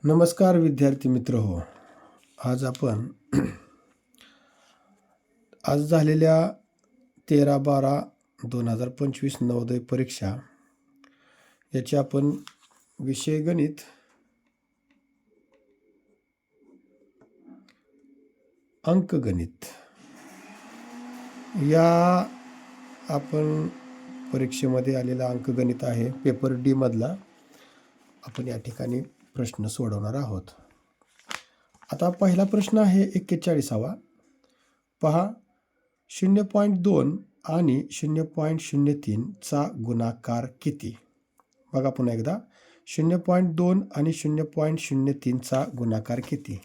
नमस्कार विद्यार्थी मित्र हो. आज आपण आज झालेल्या 13/12/2025 नवोदय परीक्षा याची आपण विषय गणित अंकगणित या आपण परीक्षेमध्ये आलेला अंकगणित आहे. पेपर डी मधला आपण या ठिकाणी प्रश्न सोडवणार आहोत. आता पहिला प्रश्न आहे 41वा. पहा, 0.2 आणि 0.03 चा गुणाकार किती? बघा पुन्हा एकदा, 0.2 आणि 0.03 चा गुणाकार किती?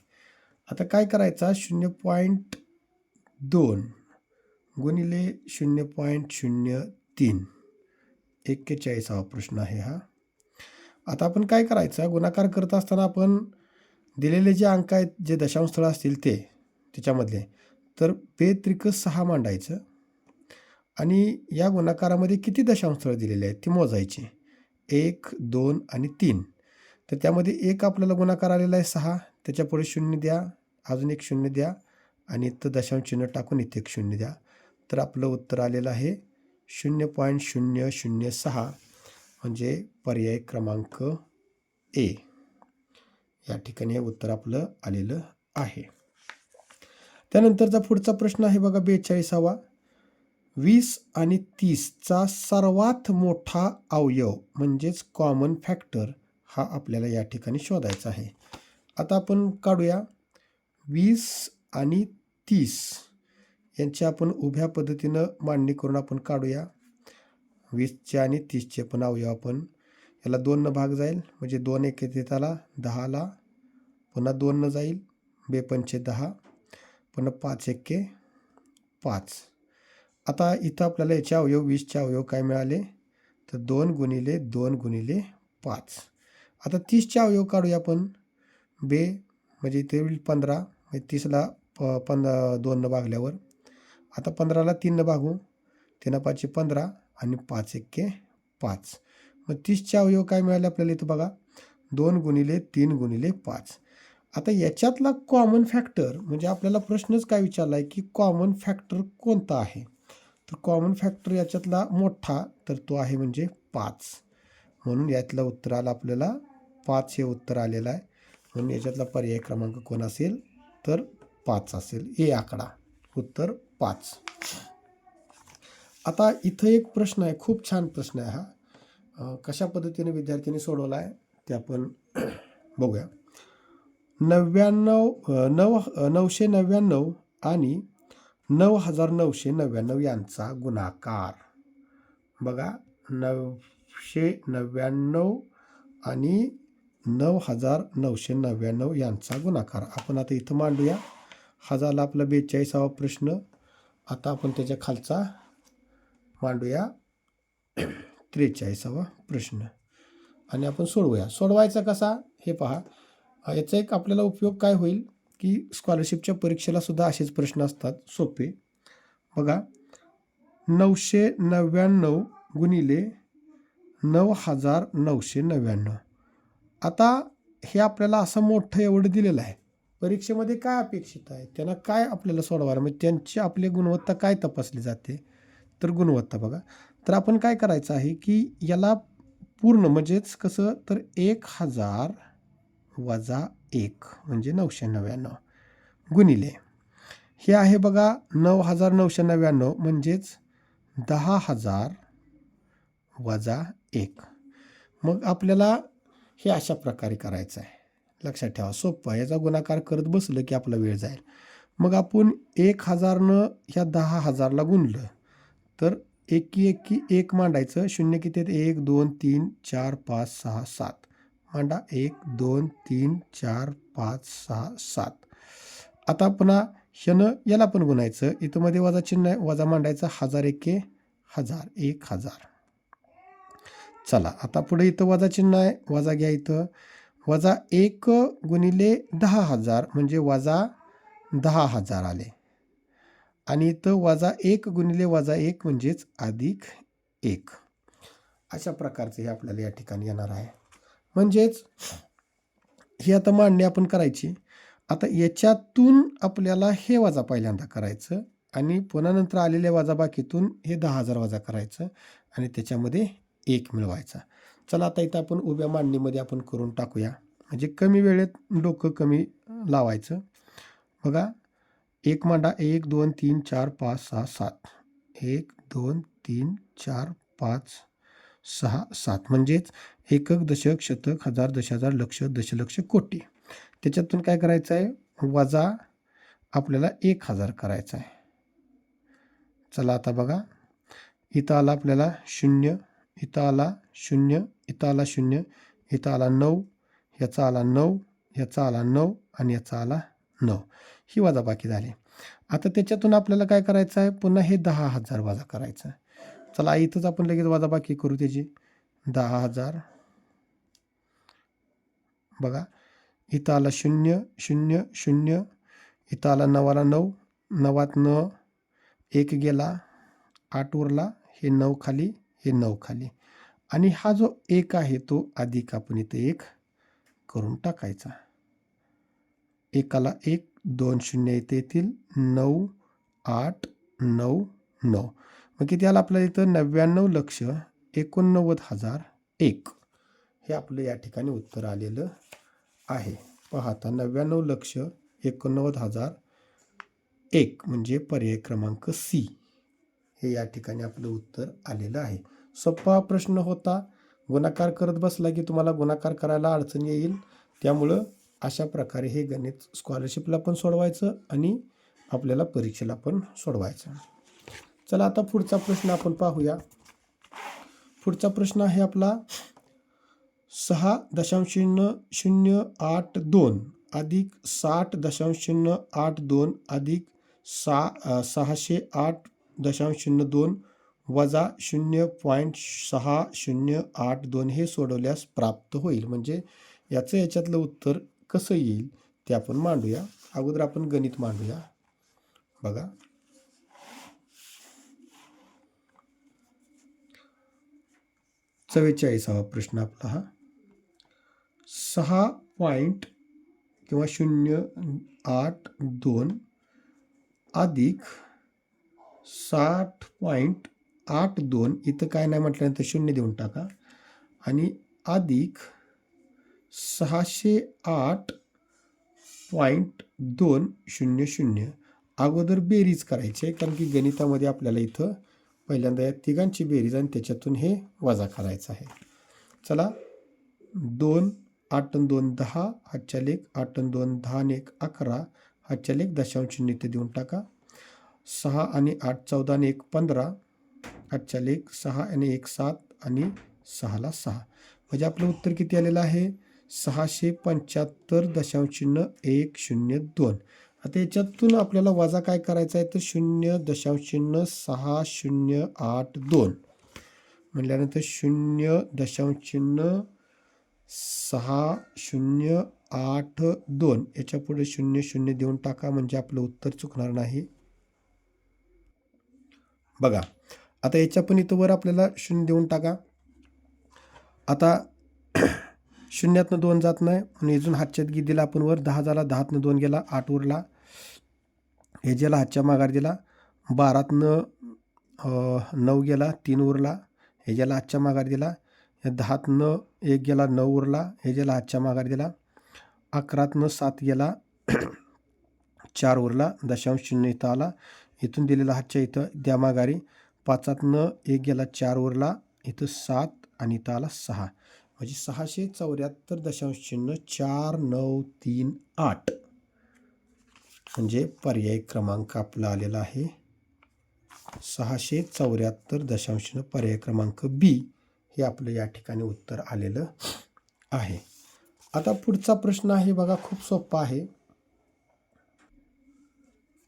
आता काय करायचा, 0.2 गुणिले 0.03. 41वा प्रश्न आहे हा. आता आपण काय करायचं, गुणाकार करत असताना आपण दिलेले जे अंक आहेत, जे दशांश स्थळ असतील त्याच्यामधले, तर बेत्रिक 6 मांडायचं आणि या गुणाकारामध्ये किती दशांश स्थळ दिलेले आहेत ती मोजायची. 1, 2 आणि 3. तर त्यामध्ये 1 आपल्याला गुणाकार आलेला आहे 6, त्याच्यापुढे 0 द्या, अजून एक 0 द्या आणि इथं दशांश चिन्ह टाकून इथे एक 0 द्या. तर आपलं उत्तर आलेलं आहे 0.006, म्हणजे पर्याय क्रमांक ए. या ठिकाणी हे उत्तर आपलं आलेलं आहे. त्यानंतरचा पुढचा प्रश्न आहे बघा 42वा. 20 आणि 30 चा सर्वात मोठा अवयव म्हणजेच कॉमन फॅक्टर हा आपल्याला या ठिकाणी शोधायचा आहे. आता आपण काढूया 20 आणि 30 यांची आपण उभ्या पद्धतीनं मांडणी करून आपण काढूया. 20चे आणि 30चे पण अवयव आपण, याला 2 न भाग जाईल म्हणजे 2 एक येते त्याला 10ला, पुन्हा 2 न जाईल, 2 पंचे 10, पुन्हा 5 एके 5. आता इथं आपल्याला याचे अवयव 20चे अवयव काय मिळाले, तर 2 गुणिले 2 गुणिले 5. आता 30चे अवयव काढूया आपण. म्हणजे इथे होईल 15, म्हणजे 30ला 2 न भागल्यावर. आता 15ला 3 न भागू, 3 5 15 आणि 5 एके 5. मग 30चे अवयव काय मिळाले आपल्याला इथं बघा, 2 गुणिले 3 गुणिले 5. आता याच्यातला कॉमन फॅक्टर, म्हणजे आपल्याला प्रश्नच काय विचारला आहे की कॉमन फॅक्टर कोणता आहे, तर कॉमन फॅक्टर याच्यातला मोठा, तर तो आहे म्हणजे 5. म्हणून यातलं उत्तर आलं आपल्याला 5 हे उत्तर आलेलं आहे. म्हणून याच्यातला पर्याय क्रमांक कोण असेल, तर 5 असेल. ए आकडा, उत्तर 5. आता इथं एक प्रश्न आहे, खूप छान प्रश्न आहे हा. कशा पद्धतीने विद्यार्थ्यांनी सोडवला आहे ते आपण बघूया. 999 आणि 9999 यांचा गुणाकार. बघा, 999 आणि 9999 यांचा गुणाकार आपण आता इथं मांडूया. हा झाला आपला 42वा प्रश्न. आता आपण त्याच्या खालचा मांडूया 43वा प्रश्न आणि आपण सोडवूया. सोडवायचा कसा हे पहा. याचा एक आपल्याला उपयोग काय होईल की स्कॉलरशिपच्या परीक्षेला सुद्धा असेच प्रश्न असतात सोपे. बघा, 999 गुणिले 9999. आता हे आपल्याला असं मोठं एवढं दिलेलं आहे. परीक्षेमध्ये काय अपेक्षित आहे, त्यांना काय आपल्याला सोडवायला, म्हणजे त्यांची आपली गुणवत्ता काय तपासली जाते, तर गुणवत्ता बघा. तर आपण काय करायचं आहे की याला पूर्ण म्हणजेच कसं, तर 1000 वजा 1 म्हणजे 999 गुणिले हे आहे बघा 9999 म्हणजेच 10,000 वजा 1. मग आपल्याला हे अशा प्रकारे करायचं आहे. लक्षात ठेवा, सोपं आहे. याचा गुणाकार करत बसलं की आपला वेळ जाईल. मग आपण 1000नं ह्या 10,000ला गुणलं तर एकी 1 मांडायचं. शून्य किती आहेत, 1 2 3 4 5 6 7 मांडा. 1 2 3 4 5 6 7. आता पुन्हा ह्यानं याला पण गुणायचं. इथं मध्ये वजा चिन्ह आहे, वजा मांडायचं. 1000 एके 1000, 1000. चला, आता पुढे इथं वजा चिन्ह आहे, वजा घ्या. इथं वजा 1 गुणिले 10,000 म्हणजे वजा 10,000 आले. आणि इथं वजा 1 गुणिले वजा 1 म्हणजेच अधिक 1. अशा प्रकारचे हे आपल्याला या ठिकाणी येणार आहे. म्हणजेच ही आता मांडणी आपण करायची. आता याच्यातून आपल्याला हे वजा पहिल्यांदा करायचं आणि पुन्हा नंतर आलेल्या वजाबाकीतून हे 10,000 वजा करायचं आणि त्याच्यामध्ये 1 मिळवायचा. चला आता इथं आपण उभ्या मांडणीमध्ये आपण करून टाकूया. म्हणजे कमी वेळेत डोकं कमी लावायचं. बघा, एक मांडा 1, 2, 3, 4, 5, 6, 7. 1, 2, 3, 4, 5, 6, 7 म्हणजेच एकक, दशक, शतक, हजार, दशहजार, लक्ष, दशलक्ष, कोटी. त्याच्यातून काय करायचं आहे? वजा आपल्याला 1,000 करायचा आहे. चला आता बघा, इथं आला आपल्याला 0, इथं आला 0, इथं आला 0, इथं आला 9, ह्याचा आला 9, ह्याचा आला 9 आणि याचा आला 9. ही वजाबाकी झाली. आता त्याच्यातून आपल्याला काय करायचं आहे? पुन्हा हे 10,000 वजा करायचं आहे. चला इथंच आपण लगेच वजाबाकी करू त्याची. 10,000 बघा, इथं आला 0, 0, 0, इथं आला 9 आला 9, 9 1 गेला, 8 उरला, हे 9 खाली, हे 9 खाली आणि हा जो 1 आहे तो अधिक आपण इथं 1 करून टाकायचा. एकाला 1, 2 शून्य इथे येतील, 9, 8, 9, 9. मग किती आलं आपल्याला इथं? 99,89,001. हे आपलं या ठिकाणी उत्तर आलेलं आहे. पहा आता 99,89,001 म्हणजे पर्याय क्रमांक सी हे या ठिकाणी आपलं उत्तर आलेलं आहे. सोपा प्रश्न होता. गुणाकार करत बसला की तुम्हाला गुणाकार करायला अडचण येईल. त्यामुळं अशा प्रकारे हे गणित स्कॉलरशिपला पण सोडवायचं आणि आपल्याला परीक्षेला पण सोडवायचं. चला आता पुढचा प्रश्न आपण पाहूया. पुढचा प्रश्न आहे आपला 6.082 अधिक 60.082 अधिक 608.02 वजा 0.6082 हे सोडवल्यास प्राप्त होईल. म्हणजे याच्यातलं उत्तर कसं येईल ते आपण मांडूया. अगोदर आपण गणित मांडूया. बघा, 44वा प्रश्न आपला हा. 6.082 अधिक 60.82 इथं काय नाही म्हटल्यानंतर 0 देऊन टाका आणि अधिक 608.200 अगोदर बेरीज करायची आहे, कारण की गणितामध्ये आपल्याला इथं पहिल्यांदा या तिघांची बेरीज आणि त्याच्यातून हे वजा करायचं आहे. चला, 2 8 आणि 2 10, हातच्या लेख 8 आणि 2 10 आणि 1 11, हातच्या लेख दशांश शून्य इथे देऊन टाका. 6 आणि 8 14 आणि 1 15, हातच्या लेख 6 आणि 1 7 आणि 6ला 6. म्हणजे आपलं उत्तर किती आलेलं आहे? 675.102. आता याच्यातून आपल्याला वजा काय करायचा आहे तर 0.6082 म्हटल्यानंतर 0.6082 याच्या पुढे 00 देऊन टाका म्हणजे आपलं उत्तर चुकणार नाही. बघा, आता याच्या पण इथं वर आपल्याला 0 देऊन टाका. आता 0तनं 2 जात नाही आणि अजून हातच्यात दिला आपण वर 10 झाला, 10तनं 2 गेला, 8 उरला. हे ज्याला हातच्या माघार दिला, 12तनं 9 गेला, 3 उरला. हे ज्याला हातच्या माघार दिला, 10तनं 1 गेला, 9 उरला. हे ज्याला हातच्या माघार दिला, 11तनं 7 गेला, 4 उरला. दशांश चिन्ह इथं आला, इथून दिलेला हातच्या इथं द्या माघारी. 5तनं 1 गेला, 4 उरला, इथं 7 आणि इथं आला 6. म्हणजे 674.4938 म्हणजे पर्याय क्रमांक आपला आलेला आहे 674. पर्याय क्रमांक बी हे आपलं या ठिकाणी उत्तर आलेलं आहे. आता पुढचा प्रश्न आहे बघा, खूप सोपा आहे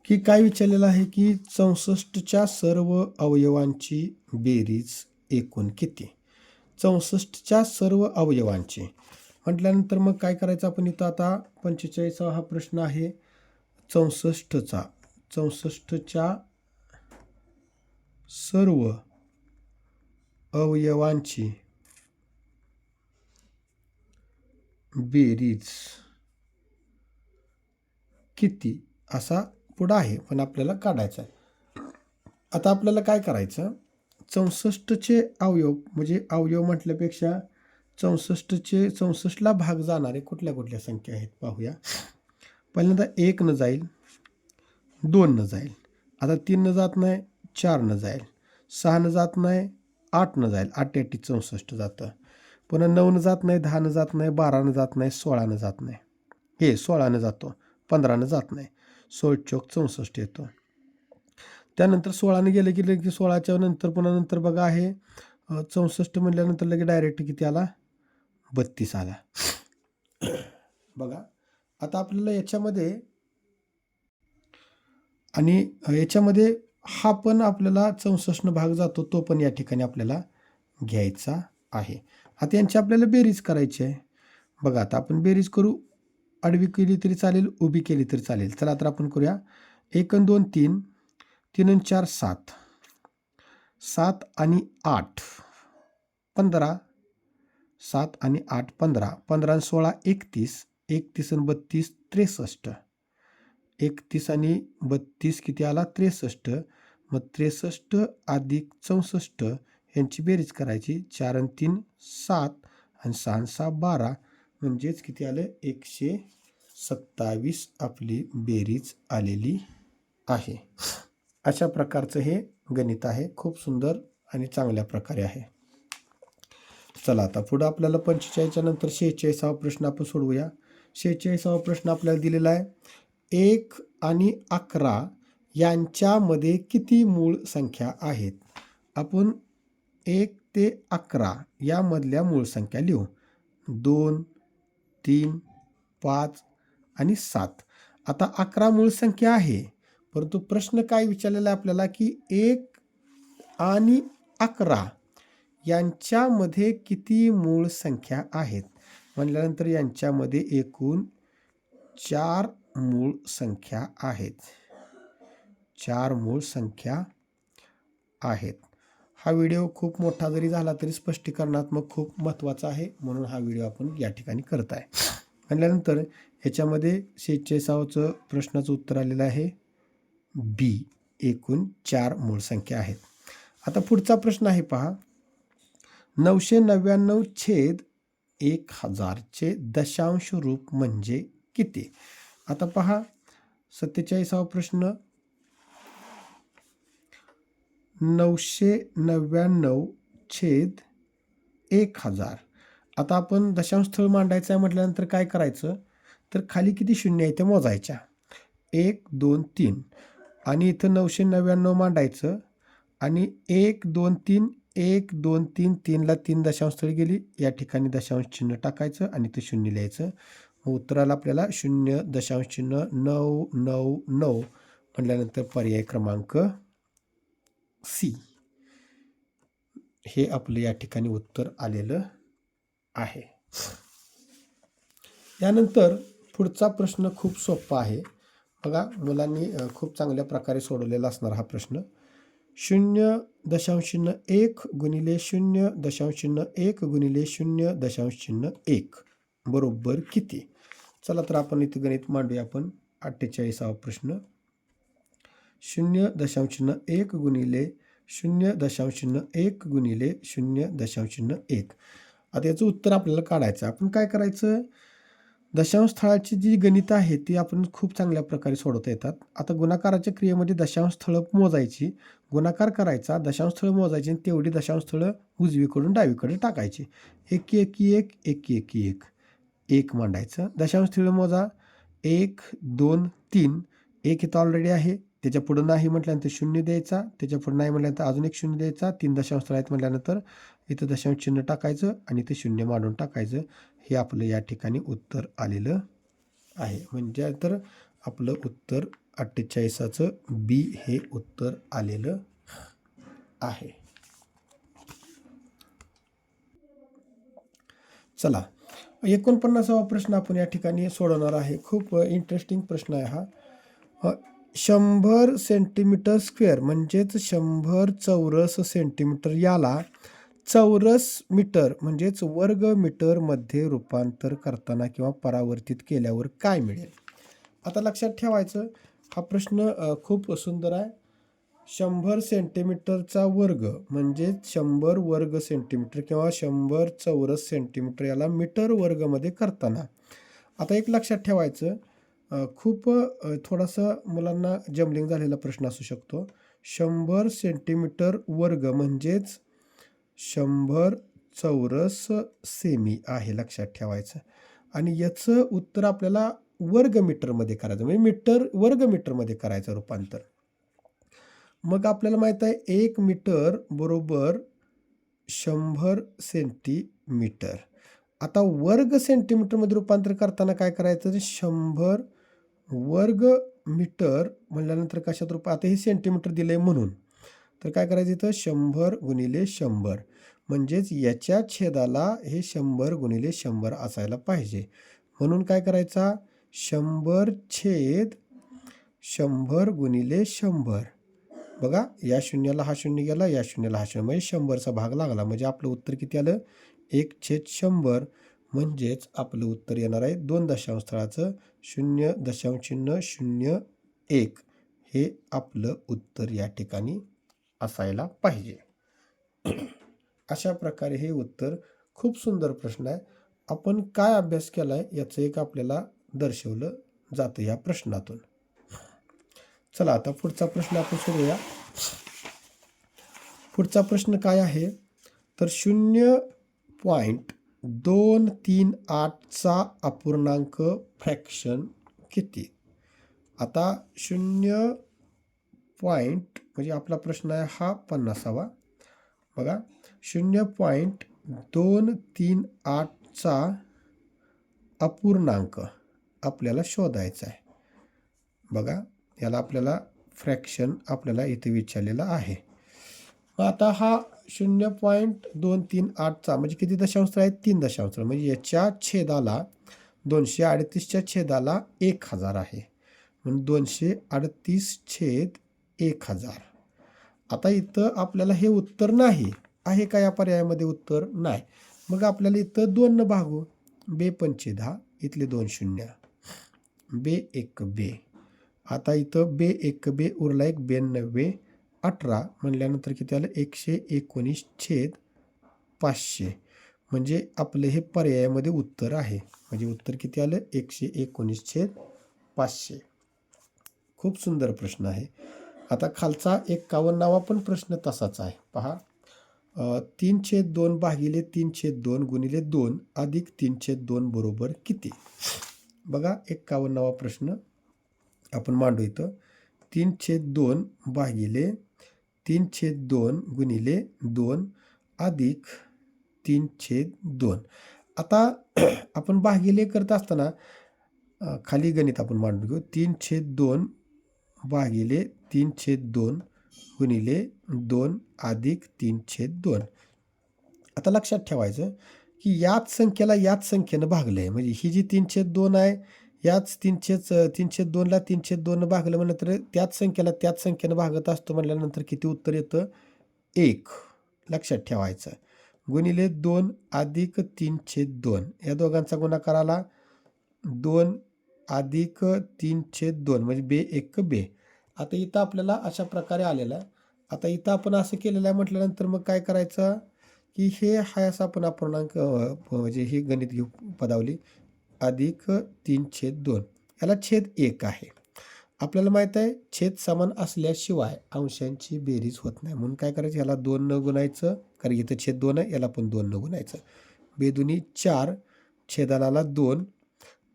की काय विचारलेलं आहे की 64च्या सर्व अवयवांची बेरीज एकूण किती? 64च्या सर्व अवयवांची म्हटल्यानंतर मग काय करायचं आपण इथं? आता 45वा हा प्रश्न आहे 64च्या सर्व अवयवांची बेरीज किती असा पुढं आहे, पण आपल्याला काढायचा आहे. आता आपल्याला काय करायचं, 64चे अवयव म्हणजे अवयव म्हटल्यापेक्षा 64ला भाग जाणारे कुठल्या कुठल्या संख्या आहेत पाहूया. पहिल्यांदा 1 न जाईल, 2 न जाईल, आता 3 न जात नाही, 4 न जाईल, 6 न जात नाही, 8 न जाईल, 8 8 64 जातं. पुन्हा 9 न जात नाही, 10 न जात नाही, 12 न जात नाही, 16 न जात नाही, हे 16 न जातो, 15 न जात नाही, 16 चौक 64 येतो. त्यानंतर 16 ने गेलं की 16च्या नंतर पुन्हा नंतर बघा आहे 64 म्हटल्यानंतर लगे डायरेक्ट किती आला, 32 आला. बघा आता आपल्याला याच्यामध्ये आणि याच्यामध्ये हा पण आपल्याला 64 भाग जातो, तो पण या ठिकाणी आपल्याला घ्यायचा आहे. आता यांची आपल्याला बेरीज करायची आहे. बघा आता आपण बेरीज करू, आडवी केली तरी चालेल, उभी केली तरी चालेल. चला तर आपण करूया. 1 आणि 2 3, 3 आणि 4 7, 7 आणि 8 15, 7 आणि 8 15, 15 आणि 16 31, 31 आणि 32 63, 31 आणि 32 किती आला, 63. मग 63 अधिक 64 यांची बेरीज करायची. 4 आणि 3 7 आणि 6 आणि 6 12, म्हणजेच किती आलं, 127 आपली बेरीज आलेली आहे. अशा प्रकारचं हे गणित आहे. खूप सुंदर आणि चांगल्या प्रकारे आहे. चला आता पुढं आपल्याला 45च्या नंतर 46वा प्रश्न आपण सोडवूया. 46वा प्रश्न आपल्याला दिलेला आहे. 1 आणि 11 यांच्यामध्ये किती मूळ संख्या आहेत? आपण 1 ते 11 यामधल्या मूळ संख्या लिहू. 2 3 5 आणि 7. आता 11 मूळ संख्या आहे, परंतु प्रश्न काय विचारलेला आहे आपल्याला की 1 आणि 11 यांच्यामध्ये किती मूळ संख्या आहेत म्हटल्यानंतर यांच्यामध्ये एकूण 4 मूळ संख्या आहेत. 4 मूळ संख्या आहेत. हा व्हिडिओ खूप मोठा जरी झाला तरी स्पष्टीकरणात्मक खूप महत्त्वाचा आहे, म्हणून हा व्हिडिओ आपण या ठिकाणी करत आहे. म्हटल्यानंतर ह्याच्यामध्ये 46चं प्रश्नाचं उत्तर आलेलं आहे बी, एकूण 4 मूळ संख्या आहेत. आता पुढचा प्रश्न आहे पहा. 999/1000 चे दशांश रूप म्हणजे किती? आता पहा 47वा प्रश्न. 999/1000. आता आपण दशांश स्थळ मांडायचं आहे म्हटल्यानंतर काय करायचं, तर खाली किती शून्य आहे ते मोजायच्या. 1 2 3 आणि इथं 999 मांडायचं आणि 1 2 3 1 2 3 3ला 3 दशांश स्थळी गेली, या ठिकाणी दशांश चिन्ह टाकायचं आणि ते शून्य लिहायचं. मग उत्तराला आपल्याला 0.999 म्हटल्यानंतर पर्याय क्रमांक सी हे आपलं या ठिकाणी उत्तर आलेलं आहे. यानंतर पुढचा प्रश्न खूप सोपा आहे. बघा मुलांनी खूप चांगल्या प्रकारे सोडवलेला असणार हा प्रश्न. 0.01 गुणिले 0.01 गुणिले 0.1 बरोबर किती? चला तर आपण इथे गणित मांडूया. आपण 48वा प्रश्न. 0.1 गुणिले 0.1 गुणिले 0.1. आता याचं उत्तर आपल्याला काढायचं. आपण काय करायचं, दशांश स्थळाची जी गणितं आहेत ती आपण खूप चांगल्या प्रकारे सोडवता येतात. आता गुणाकाराच्या क्रियेमध्ये दशांश स्थळं मोजायची, गुणाकार करायचा, दशांश स्थळं मोजायची आणि तेवढी दशांश स्थळं उजवीकडून डावीकडे टाकायची. 1 1 1 1 1 1 1 मांडायचं. दशांश स्थळं मोजा. 1 2 3. 1 इथं ऑलरेडी आहे, त्याच्या पुढं नाही म्हटल्यानंतर 0 द्यायचा, त्याच्या पुढं नाही म्हटल्यानंतर अजून एक 0 द्यायचा. 3 दशांश स्थळ आहेत म्हटल्यानंतर इथं दशांश चिन्ह टाकायचं आणि ते 0 मांडून टाकायचं. हे आपलं या ठिकाणी उत्तर आलेलं आहे. म्हणजे तर आपलं उत्तर 48चं बी हे उत्तर आलेलं आहे. चला 49वा प्रश्न आपण या ठिकाणी सोडवणार आहे. खूप इंटरेस्टिंग प्रश्न आहे हा. 100 सेंटीमीटर स्क्वेअर म्हणजेच 100 चौरस सेंटीमीटर याला चौरस मीटर म्हणजेच वर्ग मीटरमध्ये रूपांतर करताना किंवा परावर्तित केल्यावर काय मिळेल? आता लक्षात ठेवायचं हा प्रश्न खूप सुंदर आहे. 100 सेंटीमीटरचा वर्ग म्हणजे 100 वर्ग सेंटीमीटर किंवा 100 चौरस सेंटीमीटर याला मीटर वर्गमध्ये करताना आता एक लक्षात ठेवायचं खूप थोडासा मुलांना जम्बलिंग झालेला प्रश्न असू शकतो. 100 सेंटीमीटर वर्ग म्हणजेच 100 चौरस सेमी आहे लक्षात ठेवायचं. आणि याचं उत्तर आपल्याला वर्ग मीटरमध्ये करायचं म्हणजे वर्ग मीटरमध्ये करायचं रूपांतर. मग आपल्याला माहीत आहे 1 मीटर बरोबर 100 सेंटीमीटर. आता वर्ग सेंटीमीटरमध्ये रूपांतर करताना काय करायचं 100 वर्ग मीटर म्हणल्यानंतर कशात आता हे सेंटीमीटर दिलं आहे म्हणून तर काय करायचं इथं 100 गुणिले 100 म्हणजेच याच्या छेदाला हे 100 गुणिले 100 असायला पाहिजे. म्हणून काय करायचा 100 छेद 100 गुणिले 100. बघा या शून्याला हा शून्य गेला, या शून्याला हा शून्य म्हणजे 100चा भाग लागला. म्हणजे आपलं उत्तर किती आलं 1/100 म्हणजेच आपलं उत्तर येणार आहे 2 दशांश स्थळाचं 0.001 हे आपलं उत्तर या ठिकाणी असायला पाहिजे. अशा प्रकारे हे उत्तर खूप सुंदर प्रश्न आहे. आपण काय अभ्यास केला आहे याचं एक आपल्याला दर्शवलं जातं या प्रश्नातून. चला आता पुढचा प्रश्न आपण सोडूया. पुढचा प्रश्न काय आहे तर 0.238चा अपूर्णांक फ्रॅक्शन किती. आता 0. म्हणजे आपला प्रश्न आहे हा 50वा. बघा 0.238चा अपूर्णांक आपल्याला शोधायचा आहे. बघा याला आपल्याला फ्रॅक्शन आपल्याला इथे विचारलेला आहे. आता हा 0.238चा म्हणजे किती दशांश आहे 3 दशांश म्हणजे याच्या छेदाला 238च्या छेदाला 1000 आहे म्हणून 238/1000. आता इथं आपल्याला हे उत्तर नाही आहे का या पर्यायामध्ये उत्तर नाही. मग आपल्याला इथं 2 न भागू. बे 5 10 इथले 2 शून्य बे 1 बे. आता इथं बे 1 बे उरला एक 92 18 म्हणल्यानंतर किती आलं 119/500 म्हणजे आपलं हे पर्यायामध्ये उत्तर आहे. म्हणजे उत्तर किती आलं 119/500. खूप सुंदर प्रश्न आहे. आता खालचा 51वा पण प्रश्न तसाच आहे. पहा 3/2 भागिले 3/2 गुणिले 2 अधिक 3/2 बरोबर किती. बघा 51वा प्रश्न आपण मांडू इथं 3/2 भागिले 3/2 गुणिले 2 अधिक 3/2. आता आपण भागिले करत असताना खाली गणित आपण मांडून घेऊ. 3/2 भागिले 3/2 गुणिले 2 अधिक 3/2. आता लक्षात ठेवायचं की याच संख्येला याच संख्येनं भागलं आहे. म्हणजे ही जी 3/2 आहे याच 3/2ला 3/2 भागलं म्हणलं त्याच संख्येला त्याच संख्येनं भागत असतो म्हणल्यानंतर किती उत्तर येतं 1. लक्षात ठेवायचं गुणिले 2 अधिक 3/2 या दोघांचा गुणाकार आला 2 अधिक 3/2 म्हणजे बे 1 बे. आता इथं आपल्याला अशा प्रकारे आलेलं आहे. आता इथं आपण असं केलेलं आहे म्हटल्यानंतर मग काय करायचं की हे हाय असं आपण अपूर्णांक म्हणजे ही गणित घेऊ पदावली अधिक 3/2 याला छेद 1 आहे. आपल्याला माहीत आहे छेद समान असल्याशिवाय अंशांची बेरीज होत नाही. म्हणून काय करायचं याला 2 न गुणायचं कारण इथं छेद 2 आहे याला पण 2 न गुणायचं. बेदुनी 4 छेदाला 2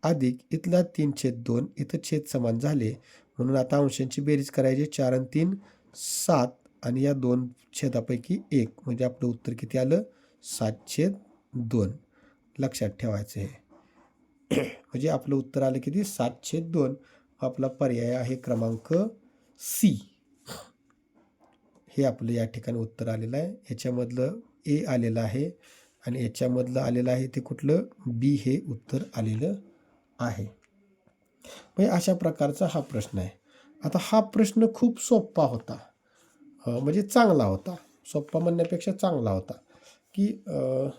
अधिक इथला 3/2 इथं छेद समान झाले म्हणून आता अंशांची बेरीज करायची 4 आणि 3 7 आणि या 2 छेदापैकी 1 म्हणजे आपलं उत्तर किती आलं 7/2. लक्षात ठेवायचं हे म्हणजे आपलं उत्तर आलं किती 7/2. आपला पर्याय आहे क्रमांक सी. हे आपलं या ठिकाणी उत्तर आलेलं आहे. याच्यामधलं ए आलेलं आहे आणि याच्यामधलं आलेलं आहे ते कुठलं बी हे उत्तर आलेलं आहे. म्हणजे अशा प्रकारचा हा प्रश्न आहे. आता हा प्रश्न खूप सोपा होता म्हणजे चांगला होता. सोपा म्हणण्यापेक्षा चांगला होता की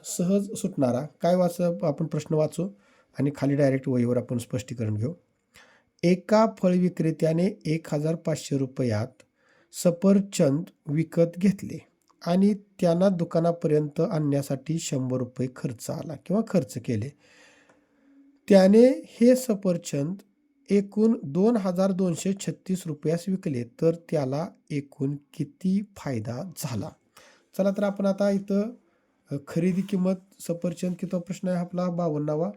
सहज सुटणारा. काय आपण प्रश्न वाचू आणि खाली डायरेक्ट वहीवर आपण स्पष्टीकरण घेऊ. एका फळ विक्रेत्याने 1500 रुपयात सफरचंद विकत घेतले आणि त्यांना दुकानापर्यंत आणण्यासाठी 100 रुपये खर्च आला किंवा खर्च केले. त्याने हे सफरचंद एकूण 2236 रुपयास विकले, तर त्याला एकूण किती फायदा झाला? चला तर आपण आता इथं खरेदी किंमत सफरचंद किती प्रश्न आहे आपला 52वा.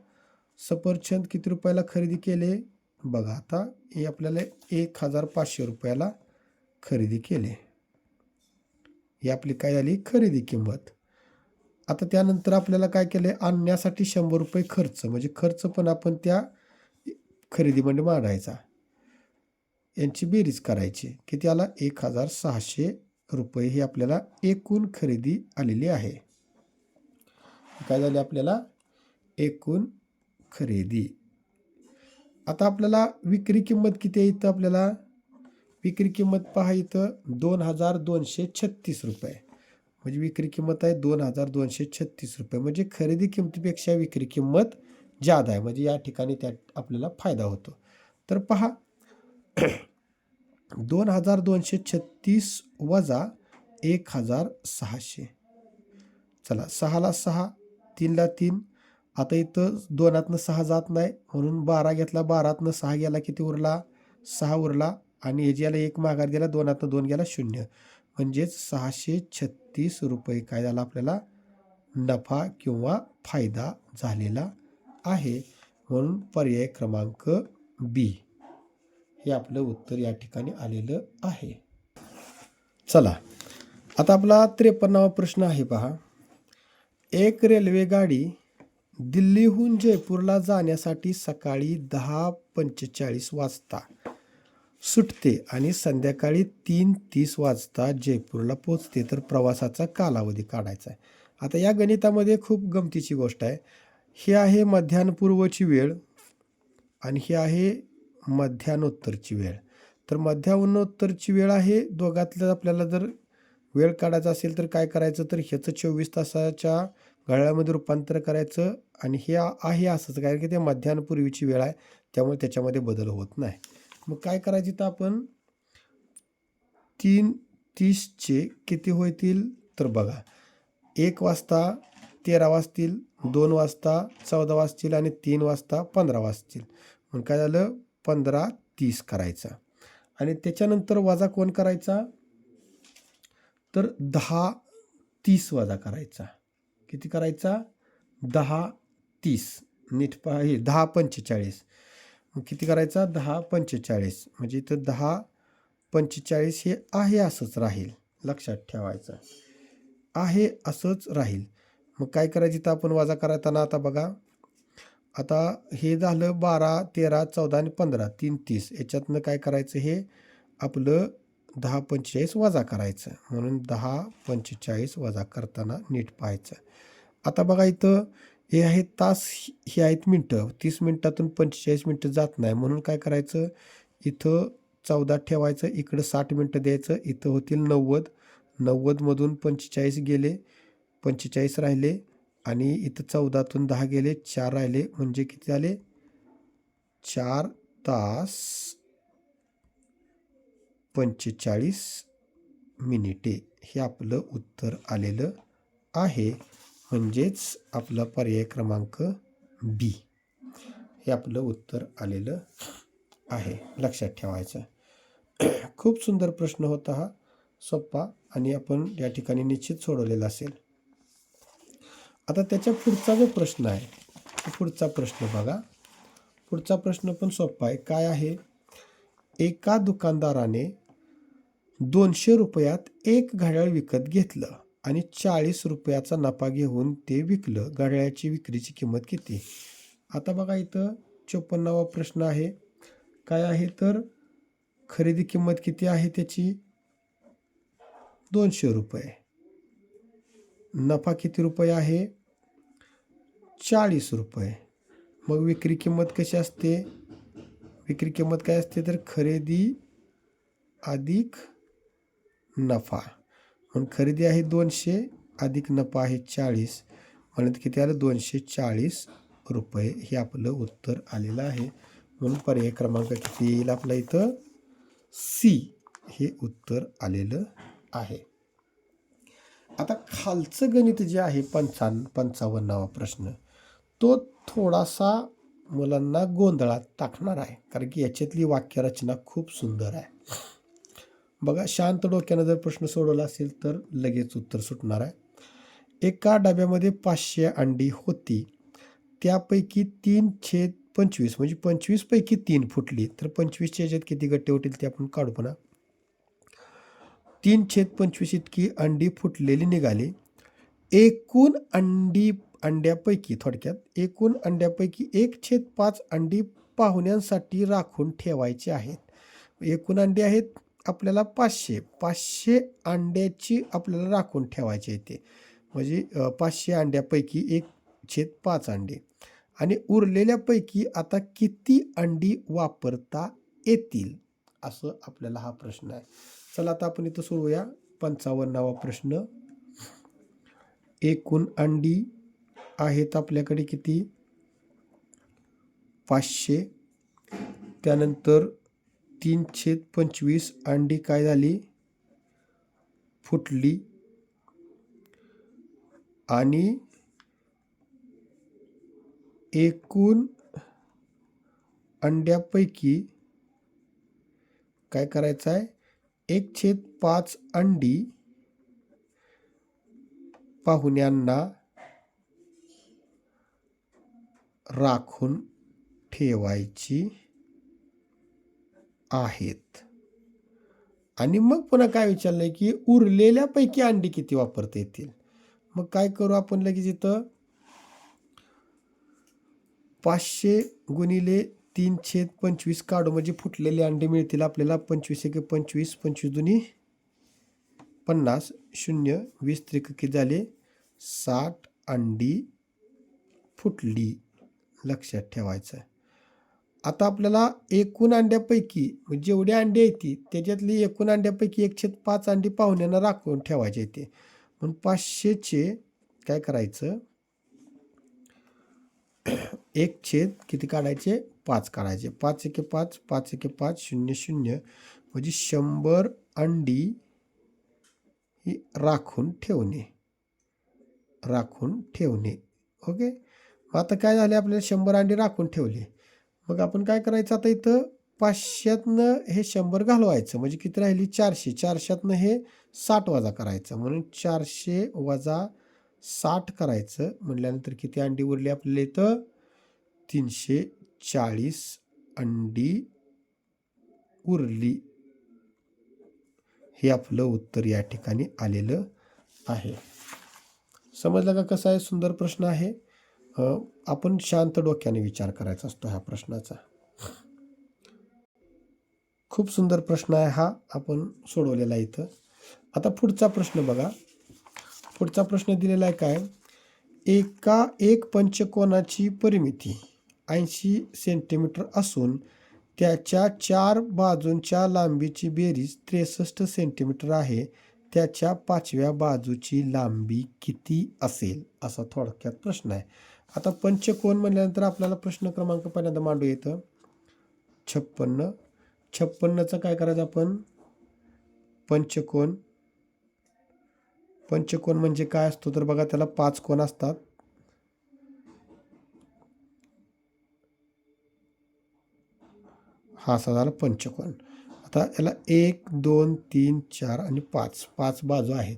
सफरचंद किती रुपयाला खरेदी केले? बघा आता हे आपल्याला 1500 रुपयाला खरेदी केले. ही आपली काय झाली? खरेदी किंमत. आता त्यानंतर आपल्याला काय केले? आणण्यासाठी 100 रुपये खर्च, म्हणजे खर्च पण आपण त्या खरेदीमध्ये मांडायचा. यांची बेरीज करायची. किती आला? 1600 रुपये ही आपल्याला एकूण खरेदी आलेली आहे. काय झाले आपल्याला? एकूण खरेदी. आता आपल्याला विक्री किंमत किती आहे? इथं आपल्याला विक्री किंमत पहा, इथं 2236 रुपये. म्हणजे विक्री किंमत आहे 2236 रुपये. म्हणजे खरेदी किंमतीपेक्षा विक्री किंमत जादा आहे. म्हणजे या ठिकाणी त्या आपल्याला फायदा होतो. तर पहा 2236 वजा 1600. चला 6ला 6, 3ला 3. आता इथं 2तनं 6 जात नाही म्हणून 12 घेतला. 12तनं 6 गेला, किती उरला? 6 उरला. आणि याला 1 माघार गेला, 2तनं 2 गेला 0. म्हणजेच 636 रुपये काय झाला आपल्याला? नफा किंवा फायदा झालेला आहे. म्हणून पर्याय क्रमांक बी हे आपलं उत्तर या ठिकाणी आलेलं आहे. चला आता आपला 53वा प्रश्न आहे पहा. एक रेल्वे गाडी दिल्लीहून जयपूरला जाण्यासाठी सकाळी 10:45 वाजता सुटते आणि संध्याकाळी 3:30 वाजता जयपूरला पोचते, तर प्रवासाचा कालावधी काढायचा आहे. आता या गणितामध्ये खूप गमतीची गोष्ट आहे. ही आहे मध्यान्हपूर्वची वेळ आणि ही आहे मध्यान्होत्तरची वेळ. तर मध्यान्होत्तरची वेळ आहे. दोघातलं आपल्याला जर वेळ काढायचा असेल तर काय करायचं? तर ह्याचं 24 तासाच्या घड्याळामध्ये रूपांतर करायचं आणि हे आहे असंच, कारण की ते मध्यान्हपूर्वीची वेळ आहे, त्यामुळे त्याच्यामध्ये बदल होत नाही. मग काय करायची? तर आपण 3:30चे किती होतील? तर बघा 1 वाजता 13 वाजतील, 2 वाजता 14 वाजतील आणि 3 वाजता 15 वाजतील. मग काय झालं? 15:30 करायचा. आणि त्याच्यानंतर वजा कोण करायचा? तर 10:30 वजा करायचा. किती करायचा? 10:30. नीट पहा, हे 10:45. मग किती करायचा? 10:45. म्हणजे इथं 10:45 हे आहे असंच राहील, लक्षात ठेवायचं. आहे असंच राहील. मग काय करायचं? तर आपण वजा करताना आता बघा, आता हे झालं 12, 13, 14 आणि 15, 3:30. याच्यातनं काय करायचं? हे आपलं 10:45 वजा करायचं. म्हणून 10:45 वजा करताना नीट पाहायचं. आता बघा इथं हे आहेत तास, हे आहेत मिनटं. 30 मिनटातून 45 मिनटं जात नाही, म्हणून काय करायचं? इथं 14 ठेवायचं, इकडं 60 मिनटं द्यायचं. इथं होतील 90. 90मधून 45 गेले, 45 राहिले आणि इथं 14तून 10 गेले, 4 राहिले. म्हणजे किती झाले? 4 तास 45 मिनिटे हे आपलं उत्तर आलेलं आहे. म्हणजेच आपला पर्याय क्रमांक बी हे आपलं उत्तर आलेलं आहे, लक्षात ठेवायचं. खूप सुंदर प्रश्न होता हा, सोपा, आणि आपण या ठिकाणी निश्चित सोडवलेला असेल. आता त्याच्या पुढचा जो प्रश्न आहे, पुढचा प्रश्न बघा. पुढचा प्रश्न पण सोपा आहे. काय आहे? एका दुकानदाराने 200 रुपयात एक घड्याळ विकत घेतलं आणि 40 रुपयाचा नफा घेऊन ते विकलं. घड्याळाची विक्रीची किंमत किती? आता बघा इथं 54वा प्रश्न आहे. काय आहे? तर खरेदी किंमत किती आहे त्याची? 200 रुपये. नफा किती रुपये आहे? 40 रुपये. मग विक्री किंमत कशी असते? विक्री किंमत काय असते? तर खरेदी अधिक नफा. म्हणून खरेदी आहे 200 अधिक नफा आहे 40, म्हणून किती आलं? 240 रुपये हे आपलं उत्तर आलेलं आहे. म्हणून पर्याय क्रमांक किती येईल आपल्या इथं? सी हे उत्तर आलेलं आहे. आता खालचं गणित जे आहे 55वा प्रश्न, तो थोडासा मुलांना गोंधळात टाकणार आहे, कारण की याच्यातली वाक्यरचना खूप सुंदर आहे. बघा, शांत डोक्यानं जर प्रश्न सोडवला असेल तर लगेच उत्तर सुटणार आहे. एका डब्यामध्ये 500 अंडी होती, त्यापैकी 3/25 म्हणजे 25 पैकी 3 फुटली, तर 25च्या ह्याच्यात किती गट्टे होतील ते आपण काढू. पण 3/25 इतकी अंडी फुटलेली निघाली. एकूण अंड्यापैकी एकूण अंड्यापैकी 1/5 अंडी पाहुण्यांसाठी राखून ठेवायची आहेत. एकूण अंडी आहेत आपल्याला 500 अंड्याची आपल्याला राखून ठेवायची आहे ते, म्हणजे 500 अंड्यापैकी 1/5 अंडी, आणि उरलेल्यापैकी आता किती अंडी वापरता येतील, असं आपल्याला हा प्रश्न आहे. चला आता आपण इथं सोडूया 55वा प्रश्न. एकूण अंडी आहेत आपल्याकडे किती? 500. त्यानंतर 3/25 अंडी काय झाली? फुटली. आणि एकूण अंड्यापैकी काय करायचं आहे? 1/5 अंडी पाहुण्यांना राखून ठेवायची आहेत. आणि मग पुन्हा काय विचारलंय की उरलेल्यापैकी अंडी किती वापरता येतील. मग काय करू आपण लगेच इथं? 500 गुणिले 3/25 काढू, म्हणजे फुटलेले अंडे मिळतील आपल्याला. 25 × 25, 25 दुनी 50, 0, 20 त्रिक किती झाले? 60 अंडी फुटली, लक्षात ठेवायचं. आता आपल्याला एकूण अंड्यापैकी, म्हणजे जेवढे अंडे येते त्याच्यातली एकूण अंड्यापैकी 1/5 अंडी पाहुण्यांना राखून ठेवायचे येते. म्हणून 500चे काय करायचं? किती काढायचे? 5 काढायचे. 5 × 5, 5 × 5, 0, 0, म्हणजे 100 अंडी ही राखून ठेवणे. ओके. आता काय झाले? आपल्याला 100 अंडी राखून ठेवली. मग आपण काय करायचं? आता इथं 500तनं हे 100 घालवायचं, म्हणजे किती राहिली? 400. 400तनं हे 60 वजा करायचं, म्हणून 400 वजा 60 करायचं. म्हटल्यानंतर किती अंडी उरली आपल्याला इथं? 340 अंडी उरली. हे आपलं उत्तर या ठिकाणी आलेलं आहे. समजलं का कसं आहे? सुंदर प्रश्न आहे. आपण शांत डोक्याने विचार करायचा असतो ह्या प्रश्नाचा. खूप सुंदर प्रश्न आहे हा, आपण सोडवलेला आहे इथं. आता पुढचा प्रश्न बघा. पुढचा प्रश्न दिलेला आहे काय? एक पंचकोनाची परिमिती 80 सेंटीमीटर असून त्याच्या 4 बाजूंच्या लांबीची बेरीज 63 सेंटीमीटर आहे. त्याच्या 5व्या बाजूची लांबी किती असेल, असा थोडक्यात प्रश्न आहे. आता पंचकोन म्हणल्यानंतर आपल्याला प्रश्न क्रमांक पहिल्यांदा मांडू येतं 56. 56चं काय करायचं आपण? पंचकोन म्हणजे काय असतो तर बघा, त्याला 5 कोन असतात. हा असा झाला पंचकोन. आता याला 1, 2, 3, 4 आणि 5 बाजू आहेत.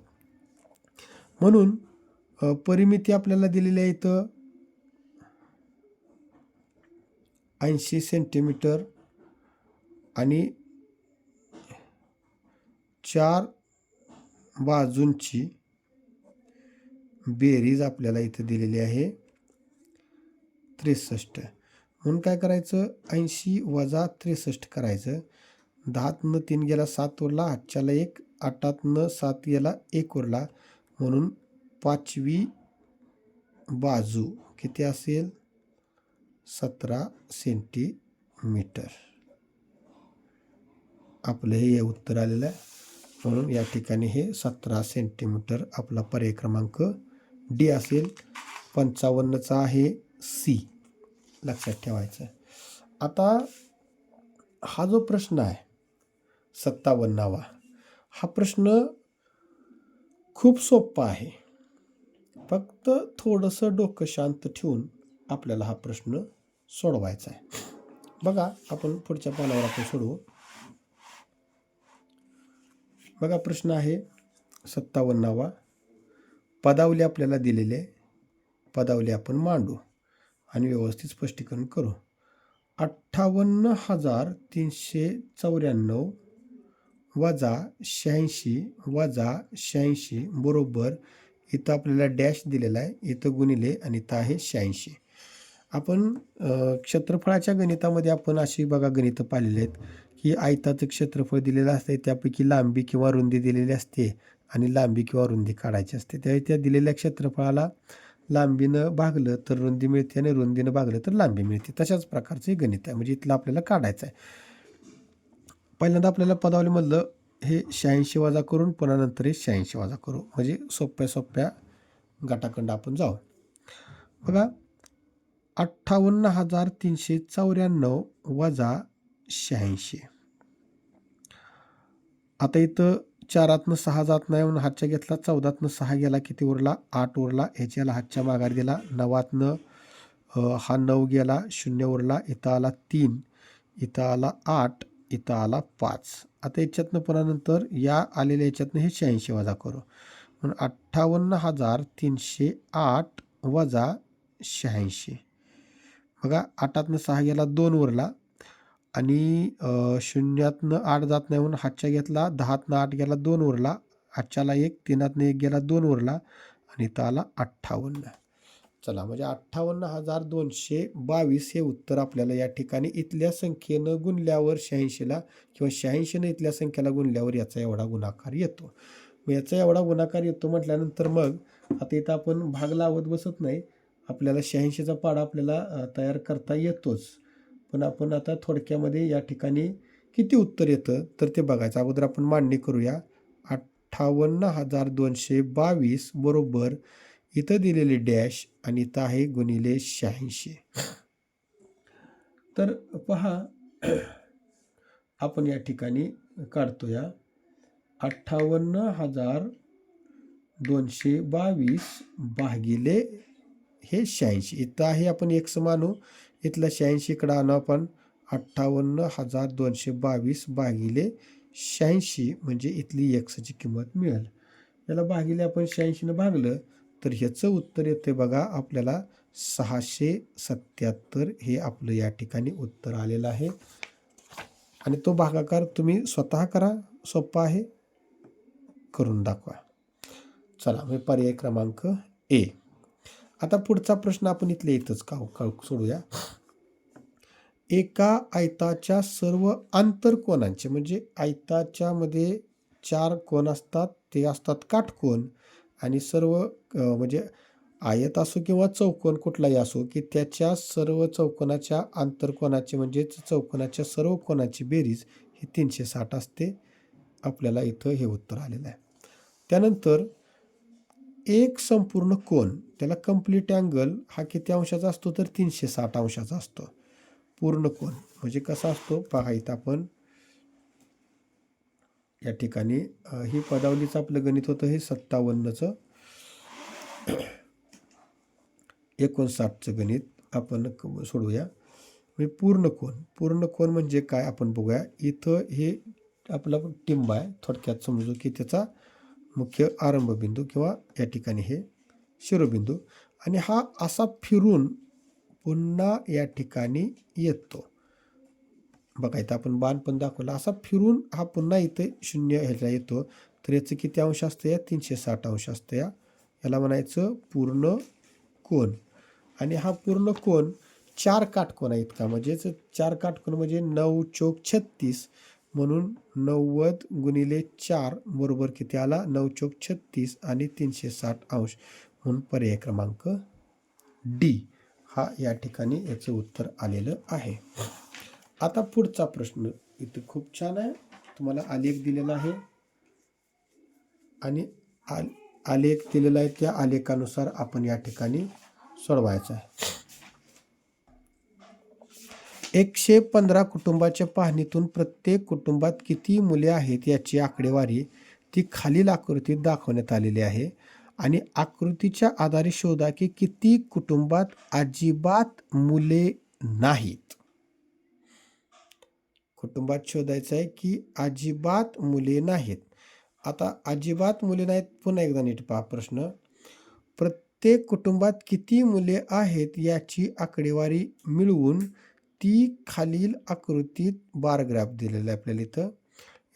म्हणून परिमिती आपल्याला दिलेली आहे इथं 80 सेंटीमीटर आणि 4 बाजूंची बेरीज आपल्याला इथं दिलेली आहे 63. म्हणून काय करायचं? 80 वजा 63 करायचं. 10तनं 3 गेला 7 उरला, 8च्याला 1, 8तनं 7 गेला 1 उरला, म्हणून 5वी बाजू किती असेल? 17 सेंटीमीटर. आपलं हे उत्तर आलेलं आहे. म्हणून या ठिकाणी हे 17 सेंटीमीटर आपला पर्याय क्रमांक डी असेल. 55चा आहे सी, लक्षात ठेवायचं. आता हा जो प्रश्न आहे 57वा, हा प्रश्न खूप सोपा आहे. फक्त थोडंसं डोकं शांत ठेवून आपल्याला हा प्रश्न सोडवायचा आहे. बघा, आपण पुढच्या पानावर आपण सोडवू. बघा, प्रश्न आहे 57वा. पदावली आपल्याला दिलेले, पदावली आपण मांडू आणि व्यवस्थित स्पष्टीकरण करू. 58,394 वजा 86 वजा 86 बरोबर, इथं आपल्याला डॅश दिलेला आहे, इथं गुणिले आणि इथं आहे 86. आपण क्षेत्रफळाच्या गणितामध्ये आपण अशी बघा गणितं पाहिलेली आहेत की आयताचं क्षेत्रफळ दिलेलं असते, त्यापैकी लांबी किंवा रुंदी दिलेली असते आणि लांबी किंवा रुंदी काढायची असते. त्यावेळी त्या दिलेल्या क्षेत्रफळाला लांबीनं भागलं तर रुंदी मिळते आणि रुंदीनं भागलं तर लांबी मिळते. तशाच प्रकारचं गणित आहे, म्हणजे इथलं आपल्याला काढायचं आहे. पहिल्यांदा आपल्याला पदावलीमधलं हे 86 वजा करून पुन्हा नंतर हे 86 वजा करू, म्हणजे सोप्या सोप्या गटाखंड आपण जाऊ. बघा, 58,394 वजा 86. आता इथं 4तनं 6 जात नाही म्हणून हातच्या घेतला, 14तनं 6 गेला, किती उरला? 8 उरला. ह्याच्याला हातच्या माघार दिला, 9तनं हा 9 गेला, 0 उरला, इथं आला 3, इथं आला 8, इथं आला 5. आता याच्यातनं पुन्हा नंतर या आलेल्या याच्यातनं हे 86 वजा करू, म्हणून 58,308 वजा 86. बघा, 8तनं 6 गेला, 2 उरला आणि 0तनं 8 जात नाही म्हणून हातच्या घेतला, 10तनं 8 गेला, 2 उरला, हातच्याला 1, 3तनं 1 गेला, 2 उरला आणि इथं आला 58. चला, म्हणजे 58,222 हे उत्तर आपल्याला या ठिकाणी इथल्या संख्येनं गुणल्यावर 86ला किंवा 86नं इथल्या संख्येला गुणल्यावर याचा एवढा गुणाकार येतो. मग याचा एवढा गुणाकार येतो म्हटल्यानंतर मग आता इथं आपण भाग लावत बसत नाही, आपल्याला 86चा पाढा आपल्याला तयार करता येतोच. पण आपण आता थोडक्यामध्ये या ठिकाणी किती उत्तर येतं तर ते बघायचं. अगोदर आपण मांडणी करूया. 58,222 बरोबर, इथं दिलेले डॅश आणि इथं आहे गुणिले 86. तर पहा, आपण या ठिकाणी काढतोया 58,222 भागिले हे 86. इथं आहे आपण x मानू, इथलं 86 इकडं आणू आपण, 58,222 भागिले 86 म्हणजे इथली xची किंमत मिळेल. याला भागिले आपण 86नं भागलं तर ह्याचं उत्तर येते बघा आपल्याला 677. हे आपलं या ठिकाणी उत्तर आलेलं आहे आणि तो भागाकार तुम्ही स्वतः करा, सोपा आहे, करून दाखवा. चला, मग पर्याय क्रमांक ए. आता पुढचा प्रश्न आपण इथले इथंच सोडूया. एका आयताच्या सर्व आंतरकोनांचे, म्हणजे आयताच्या मध्ये 4 कोन असतात, ते असतात काटकोन, आणि सर्व म्हणजे आयत असो किंवा चौकोन कुठलाही असो की त्याच्या सर्व चौकोनाच्या आंतरकोनाचे म्हणजे चौकोनाच्या सर्व कोनाची बेरीज ही 360 असते. आपल्याला इथं हे उत्तर आलेलं आहे. त्यानंतर एक संपूर्ण कोन, त्याला कंप्लीट अँगल हा किती अंशाचा असतो तर 360 अंशाचा असतो. पूर्ण कोन म्हणजे कसा असतो पहा, इथं आपण या ठिकाणी ही पदावलीचं आपलं गणित होतं हे 57चं 59चं गणित आपण सोडूया. पूर्ण कोन म्हणजे काय आपण बघूया. इथं हे आपला टिंब आहे, थोडक्यात समजू की त्याचा मुख्य आरंभबिंदू किंवा या ठिकाणी हे शिरोबिंदू, आणि हा असा फिरून पुन्हा या ठिकाणी येतो. बघा, इथं आपण बाण पण दाखवला, असा फिरून हा पुन्हा इथे 0 ह्याला येतो. तर याचं किती अंश असतं या 360 अंश असतं. याला म्हणायचं पूर्ण कोन. आणि हा पूर्ण कोन 4 काटकोन आहेत का, म्हणजेच 4 काटकोन म्हणजे 9 चौक 36, म्हणून 90 गुणिले 4 बरोबर किती आला 9 चौक 36 आणि 360 अंश, म्हणून पर्याय क्रमांक डी हा या ठिकाणी याचं उत्तर आलेलं आहे. आता पुढचा प्रश्न इथं खूप छान आहे, तुम्हाला आलेख दिलेला आहे आणि आलेख दिलेला आहे, त्या आलेखानुसार आपण या ठिकाणी सोडवायचं आहे. 115 कुटुंबाच्या पाहणीतून प्रत्येक कुटुंबात किती मुले आहेत याची आकडेवारी ती खालील आकृतीत दाखवण्यात आलेली आहे आणि आकृतीच्या आधारे शोधा की किती कुटुंबात अजिबात मुले नाहीत. कुटुंबात शोधायचं आहे की अजिबात मुले नाहीत. आता अजिबात मुले नाहीत, पुन्हा एकदा नीट पहा प्रश्न. प्रत्येक कुटुंबात किती मुले आहेत याची आकडेवारी मिळवून ती खालील आकृतीत बार ग्राफ दिलेला आहे आपल्याला.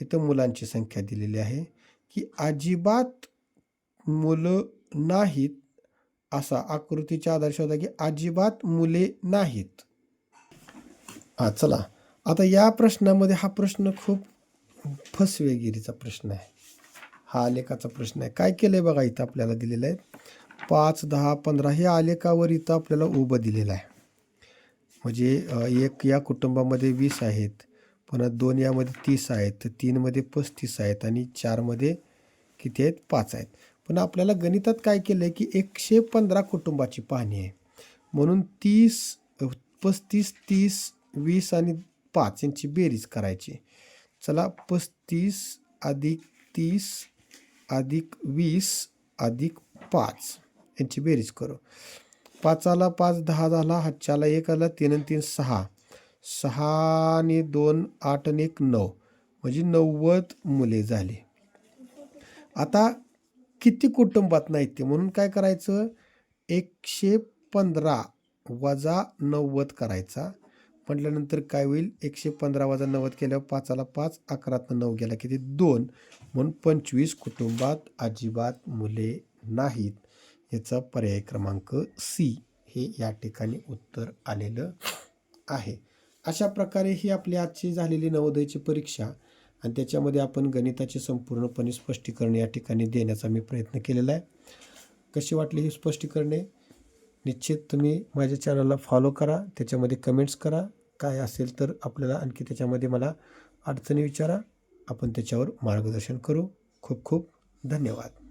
इथं मुलांची संख्या दिलेली आहे की अजिबात मुलं नाहीत असा आकृतीच्या आधारे शोधा की अजिबात मुले नाहीत. चला आता या प्रश्नामध्ये हा प्रश्न खूप फसवेगिरीचा प्रश्न आहे. हा आलेखाचा प्रश्न आहे. काय केलंय बघा, इथं आपल्याला दिलेलं आहे 5, 10, 15 हे आलेखावर इथं आपल्याला उभं दिलेलं आहे. म्हणजे एक या कुटुंबामध्ये 20 आहेत, पुन्हा 2 यामध्ये 30 आहेत, तर 3 मध्ये 35 आहेत आणि 4 मध्ये किती आहेत, 5 आहेत. पण आपल्याला गणितात काय केलंय की 115 कुटुंबाची पाहणी आहे, म्हणून 30, 35, 30, 20 आणि 5 यांची बेरीज करायची. चला 35 अधिक 30 अधिक 20 अधिक 5 यांची बेरीज करू. 5 आला 5, 10 झाला, 5ला 1 आला, 3 आणि 3 6, 6 आणि 2 8 आणि 1 9, म्हणजे 90 मुले झाली. आता किती कुटुंबात नाहीत ते, म्हणून काय करायचं, 115 वजा 90 करायचा. म्हटल्यानंतर काय होईल, 115 वजा 90 केल्यावर 5 आला 5, 11तनं 9 गेला किती 2, म्हणून 25 कुटुंबात अजिबात मुले नाहीत. याचा पर्याय क्रमांक सी हे या ठिकाणी उत्तर आलेलं आहे. अशा प्रकारे ही आपली आजची झालेली नवोदयची परीक्षा आणि त्याच्यामध्ये आपण गणिताचे संपूर्णपणे स्पष्टीकरण या ठिकाणी देण्याचा मी प्रयत्न केलेला आहे. कशी वाटली ही स्पष्टीकरणे, निश्चित तुम्ही माझ्या चॅनलला फॉलो करा, त्याच्यामध्ये कमेंट्स करा. काय असेल तर आपल्याला आणखी त्याच्यामध्ये मला अडचणी विचारा, आपण त्याच्यावर मार्गदर्शन करू. खूप खूप धन्यवाद.